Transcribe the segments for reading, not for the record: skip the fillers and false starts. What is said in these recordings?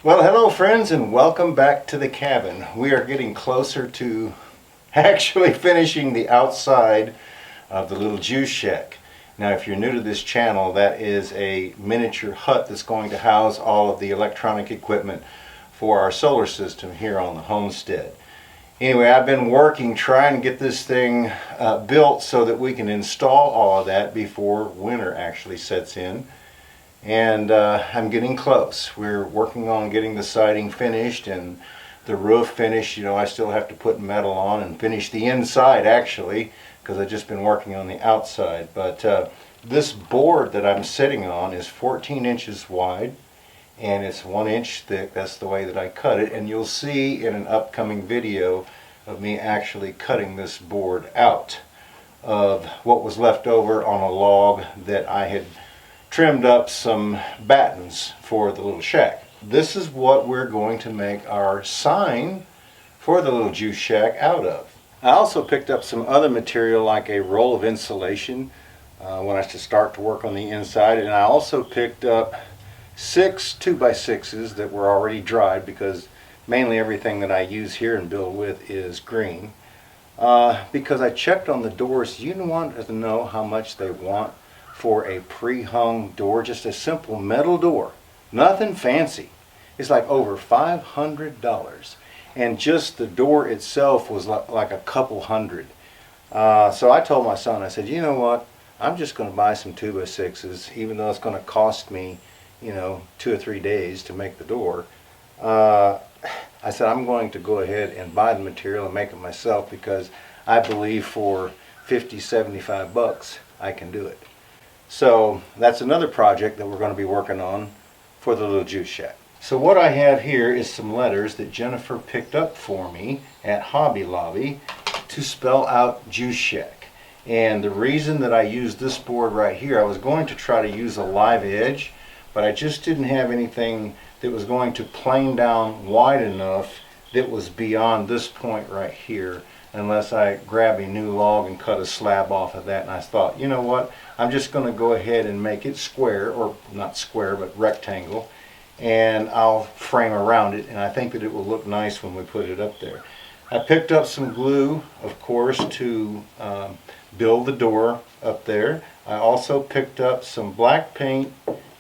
Well, hello friends, and welcome back to the cabin. We are getting closer to actually finishing the outside of the little juice shack. Now, if you're new to this channel, that is a miniature hut that's going to house all of the electronic equipment for our solar system here on the homestead. Anyway, I've been working trying to get this thing built so that we can install all of that before winter actually sets in. And I'm getting close. We're working on getting the siding finished and the roof finished. You know, I still have to put metal on and finish the inside actually, because I've just been working on the outside. But this board that I'm sitting on is 14 inches wide and it's 1 inch thick. That's the way that I cut it, and you'll see in an upcoming video of me actually cutting this board out of what was left over on a log that I had trimmed up some battens for the little shack. This is what we're going to make our sign for the little juice shack out of. I also picked up some other material like a roll of insulation when I start to work on the inside, and I also picked up 6 2x6s that were already dried, because mainly everything that I use here and build with is green. Because I checked on the doors. You want to know how much they want for a pre-hung door, just a simple metal door, nothing fancy. It's like over $500, and just the door itself was like a couple hundred. So I told my son, I said, you know what, I'm just going to buy some 2x6s, even though it's going to cost me, you know, 2 or 3 days to make the door. I said I'm going to go ahead and buy the material and make it myself, because I believe for 50-75 bucks I can do it. So that's another project that we're going to be working on for the little juice shack. So what I have here is some letters that Jennifer picked up for me at Hobby Lobby to spell out juice shack. And the reason that I used this board right here, I was going to try to use a live edge, but I just didn't have anything that was going to plane down wide enough that was beyond this point right here, unless I grab a new log and cut a slab off of that. And I thought, you know what, I'm just going to go ahead and make it square, or not square but rectangle, and I'll frame around it, and I think that it will look nice when we put it up there. I picked up some glue, of course, to build the door up there. I also picked up some black paint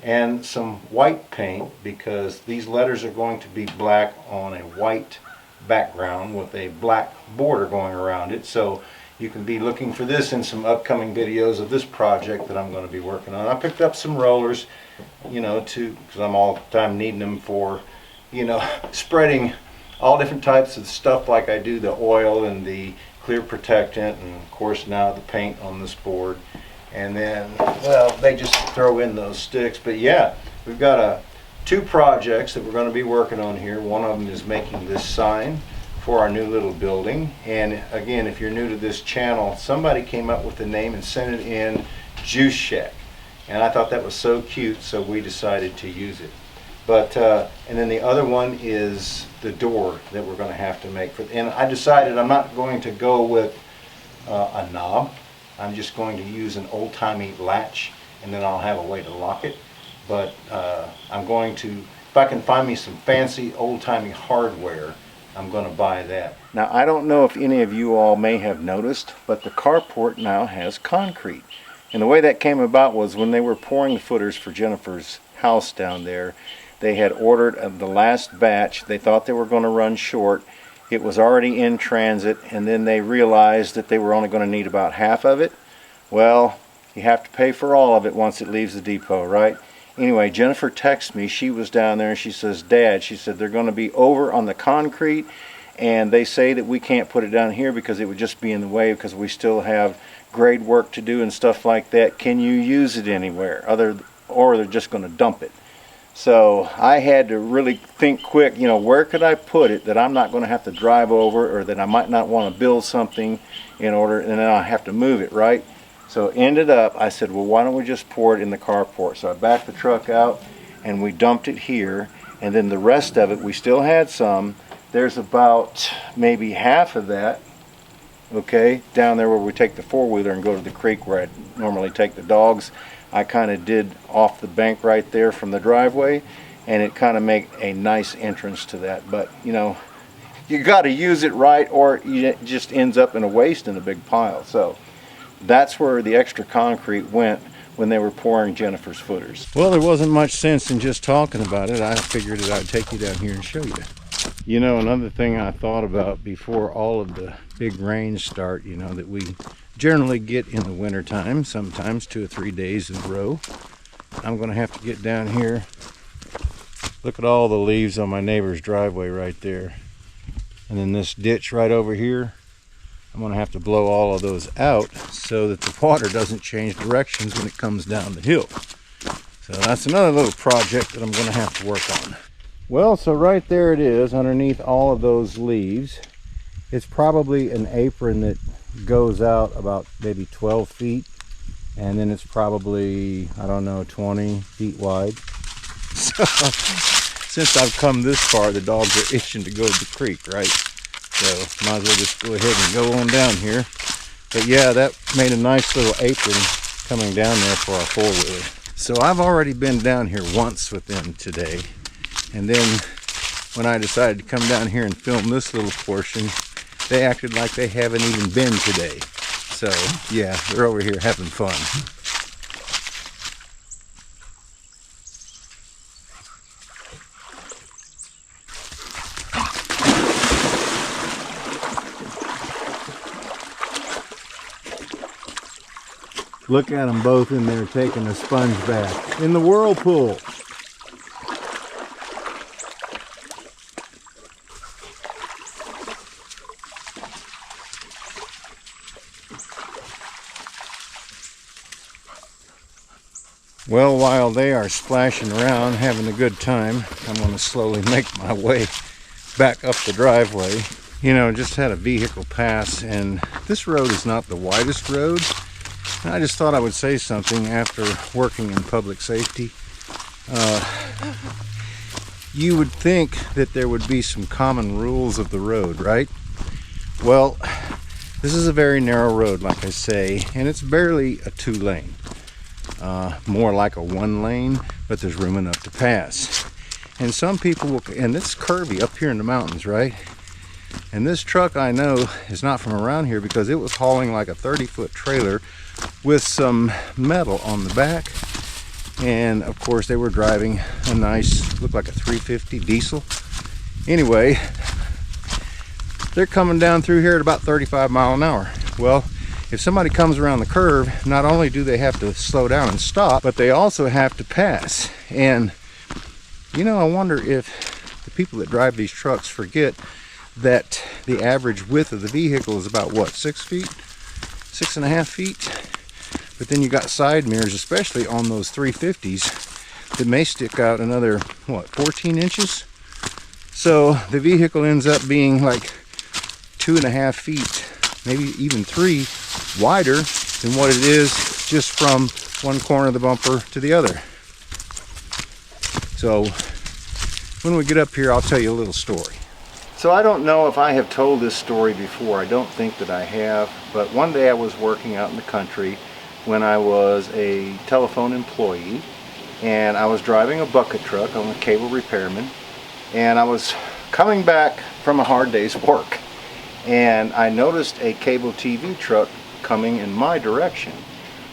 and some white paint, because these letters are going to be black on a white background with a black border going around it. So you can be looking for this in some upcoming videos of this project that I'm going to be working on. I picked up some rollers, you know, because I'm all the time needing them for, you know, spreading all different types of stuff, like I do the oil and the clear protectant, and of course now the paint on this board. And then, well, they just throw in those sticks. But yeah, we've got 2 projects that we're going to be working on here. One of them is making this sign for our new little building. And again, if you're new to this channel, somebody came up with the name and sent it in, Juice Shack. And I thought that was so cute, so we decided to use it. But and then the other one is the door that we're going to have to make. And I decided I'm not going to go with a knob. I'm just going to use an old-timey latch, and then I'll have a way to lock it. But I'm going to, if I can find me some fancy old-timey hardware, I'm going to buy that. Now, I don't know if any of you all may have noticed, but the carport now has concrete. And the way that came about was when they were pouring the footers for Jennifer's house down there, they had ordered the last batch. They thought they were going to run short. It was already in transit, and then they realized that they were only going to need about half of it. Well, you have to pay for all of it once it leaves the depot, right? Anyway, Jennifer texted me. She was down there, and she says, Dad, she said, they're going to be over on the concrete, and they say that we can't put it down here because it would just be in the way, because we still have grade work to do and stuff like that. Can you use it anywhere or they're just going to dump it? So I had to really think quick, you know, where could I put it that I'm not going to have to drive over, or that I might not want to build something in order, and then I have to move it, right? So ended up, I said, well, why don't we just pour it in the carport? So I backed the truck out and we dumped it here, and then the rest of it, we still had some. There's about maybe half of that, okay, down there where we take the four-wheeler and go to the creek where I normally take the dogs. I kind of did off the bank right there from the driveway, and it kind of make a nice entrance to that. But you know, you got to use it right, or it just ends up in a waste in a big pile. So that's where the extra concrete went when they were pouring Jennifer's footers. Well, there wasn't much sense in just talking about it. I figured that I'd take you down here and show you. You know, another thing I thought about before all of the big rains start, you know, that we generally get in the winter time, sometimes 2 or 3 days in a row. I'm going to have to get down here. Look at all the leaves on my neighbor's driveway right there. And then this ditch right over here, I'm going to have to blow all of those out so that the water doesn't change directions when it comes down the hill. So that's another little project that I'm going to have to work on. Well, so right there it is underneath all of those leaves. It's probably an apron that goes out about maybe 12 feet. And then it's probably, I don't know, 20 feet wide. So since I've come this far, the dogs are itching to go to the creek, right? So might as well just go ahead and go on down here. But yeah, that made a nice little apron coming down there for our four-wheeler. So I've already been down here once with them today. And then when I decided to come down here and film this little portion, they acted like they haven't even been today. So yeah, they're over here having fun. Look at them both in there taking a sponge bath in the whirlpool. Well, while they are splashing around having a good time, I'm going to slowly make my way back up the driveway. You know, just had a vehicle pass, and this road is not the widest road. I just thought I would say something after working in public safety. You would think that there would be some common rules of the road, right? Well, this is a very narrow road, like I say, and it's barely a 2-lane. More like a 1-lane, but there's room enough to pass. And some people will, and it's curvy up here in the mountains, right? And this truck, I know, is not from around here because it was hauling like a 30-foot trailer with some metal on the back. And of course they were driving a nice, looked like a 350 diesel. Anyway, they're coming down through here at about 35 miles an hour. Well, if somebody comes around the curve, not only do they have to slow down and stop, but they also have to pass. And you know, I wonder if the people that drive these trucks forget that the average width of the vehicle is about what, 6 feet, 6.5 feet. But then you got side mirrors, especially on those 350s, that may stick out another what, 14 inches. So the vehicle ends up being like 2.5 feet, maybe even 3 wider than what it is just from one corner of the bumper to the other. So when we get up here, I'll tell you a little story. So I don't know if I have told this story before. I don't think that I have, but one day I was working out in the country when I was a telephone employee, and I was driving a bucket truck. I'm a cable repairman, and I was coming back from a hard day's work, and I noticed a cable TV truck coming in my direction.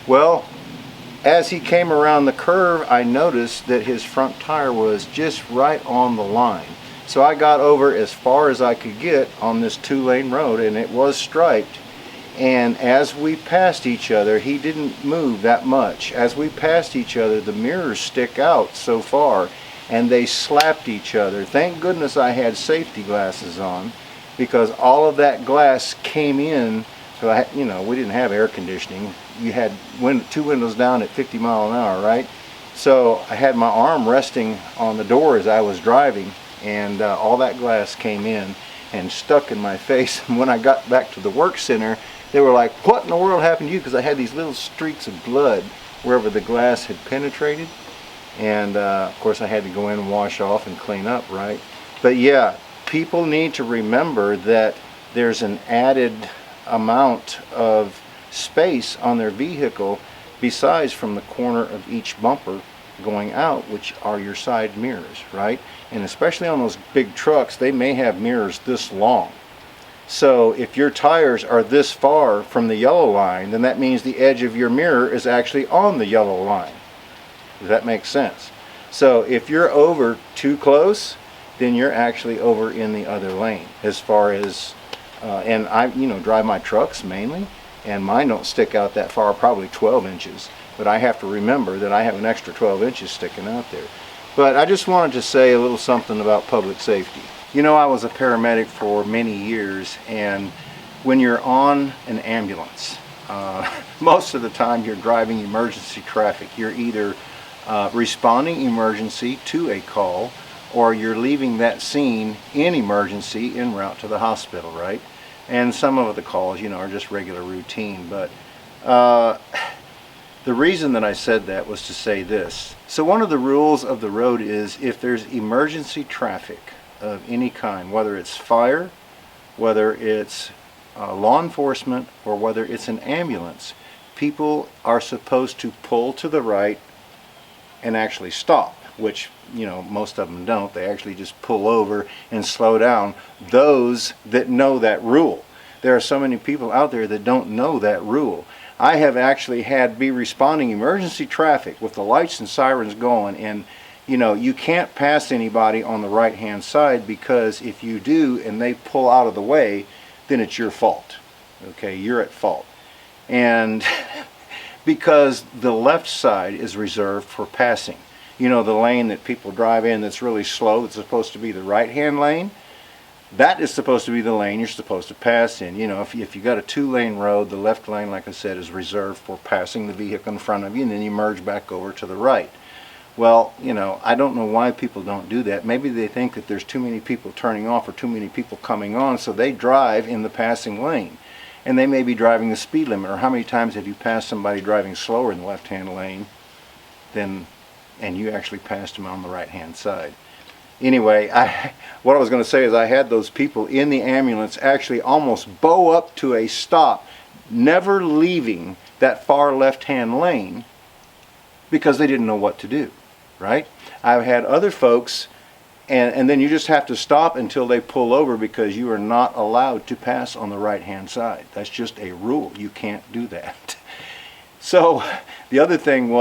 Well, as he came around the curve, I noticed that his front tire was just right on the line. So I got over as far as I could get on this 2-lane road, and it was striped. And as we passed each other, he didn't move that much. As we passed each other, the mirrors stick out so far, and they slapped each other. Thank goodness I had safety glasses on, because all of that glass came in. So you know, we didn't have air conditioning. You had 2 windows down at 50 miles an hour, right? So I had my arm resting on the door as I was driving, and all that glass came in and stuck in my face. And when I got back to the work center, they were like, "What in the world happened to you?" Because I had these little streaks of blood wherever the glass had penetrated. And of course I had to go in and wash off and clean up, right? But yeah, people need to remember that there's an added amount of space on their vehicle besides from the corner of each bumper going out, which are your side mirrors, right? And especially on those big trucks, they may have mirrors this long. So if your tires are this far from the yellow line, then that means the edge of your mirror is actually on the yellow line. Does that make sense? So if you're over too close, then you're actually over in the other lane. As far as, and I drive my trucks mainly, and mine don't stick out that far, probably 12 inches. But I have to remember that I have an extra 12 inches sticking out there. But I just wanted to say a little something about public safety. You know, I was a paramedic for many years, and when you're on an ambulance, most of the time you're driving emergency traffic. You're either responding emergency to a call, or you're leaving that scene in emergency en route to the hospital, right? And some of the calls, are just regular routine. But the reason that I said that was to say this. So one of the rules of the road is if there's emergency traffic of any kind, whether it's fire, whether it's law enforcement, or whether it's an ambulance, people are supposed to pull to the right and actually stop, which most of them don't. They actually just pull over and slow down. Those that know that rule. There are so many people out there that don't know that rule. I have actually had be responding emergency traffic with the lights and sirens going, and you can't pass anybody on the right hand side, because if you do and they pull out of the way, then it's your fault. Okay, you're at fault. And because the left side is reserved for passing. The lane that people drive in that's really slow, that's supposed to be the right hand lane, that is supposed to be the lane you're supposed to pass in. If you got a 2-lane road, the left lane, like I said, is reserved for passing the vehicle in front of you, and then you merge back over to the right. Well, I don't know why people don't do that. Maybe they think that there's too many people turning off or too many people coming on, so they drive in the passing lane. And they may be driving the speed limit. Or how many times have you passed somebody driving slower in the left-hand lane and you actually passed them on the right-hand side? Anyway, what I was going to say is I had those people in the ambulance actually almost bow up to a stop, never leaving that far left-hand lane because they didn't know what to do, right? I've had other folks, and then you just have to stop until they pull over, because you are not allowed to pass on the right-hand side. That's just a rule. You can't do that. So the other thing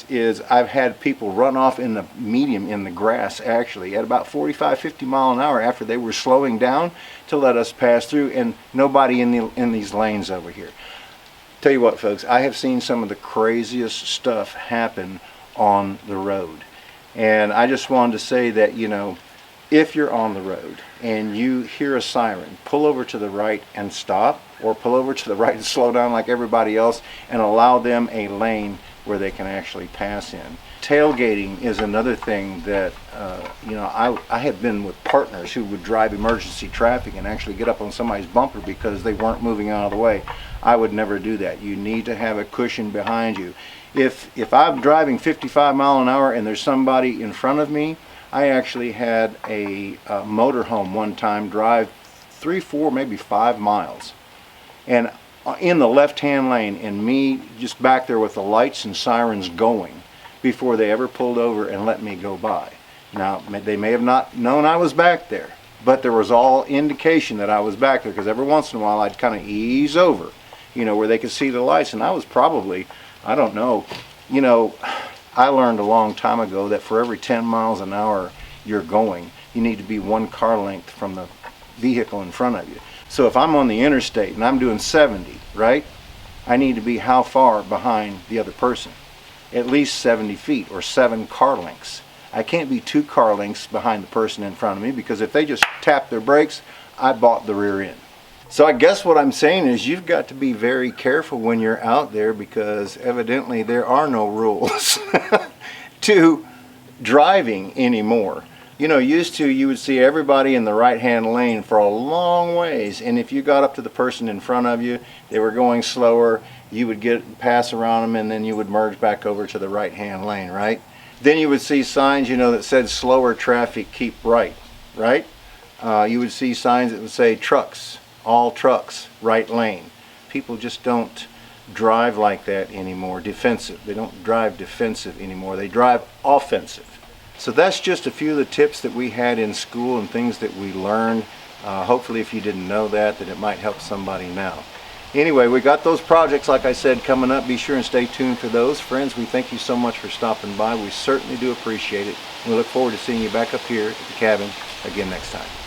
is I've had people run off in the medium, in the grass actually, at about 45, 50 mile an hour after they were slowing down to let us pass through, and nobody in these lanes over here. Tell you what, folks, I have seen some of the craziest stuff happen on the road. And I just wanted to say that, if you're on the road and you hear a siren, pull over to the right and stop, or pull over to the right and slow down like everybody else, and allow them a lane where they can actually pass in. Tailgating is another thing that, I have been with partners who would drive emergency traffic and actually get up on somebody's bumper because they weren't moving out of the way. I would never do that. You need to have a cushion behind you. If I'm driving 55 mile an hour and there's somebody in front of me, I actually had a motorhome one time drive 3, 4, maybe 5 miles, and in the left-hand lane, and me just back there with the lights and sirens going before they ever pulled over and let me go by. Now, they may have not known I was back there, but there was all indication that I was back there, because every once in a while I'd kind of ease over, where they could see the lights, and I was probably, I don't know, I learned a long time ago that for every 10 miles an hour you're going, you need to be 1 car length from the vehicle in front of you. So if I'm on the interstate and I'm doing 70, right, I need to be how far behind the other person? At least 70 feet, or 7 car lengths. I can't be 2 car lengths behind the person in front of me, because if they just tap their brakes, I bought the rear end. So I guess what I'm saying is you've got to be very careful when you're out there, because evidently there are no rules to driving anymore. Used to, you would see everybody in the right-hand lane for a long ways, and if you got up to the person in front of you, they were going slower, you would pass around them, and then you would merge back over to the right-hand lane, right? Then you would see signs, that said slower traffic, keep right? You would see signs that would say trucks, all trucks, right lane. People just don't drive like that anymore, defensive. They don't drive defensive anymore, they drive offensive. So that's just a few of the tips that we had in school and things that we learned. Hopefully if you didn't know that it might help somebody now. Anyway, we got those projects, like I said, coming up. Be sure and stay tuned for those. Friends, we thank you so much for stopping by. We certainly do appreciate it. We look forward to seeing you back up here at the cabin again next time.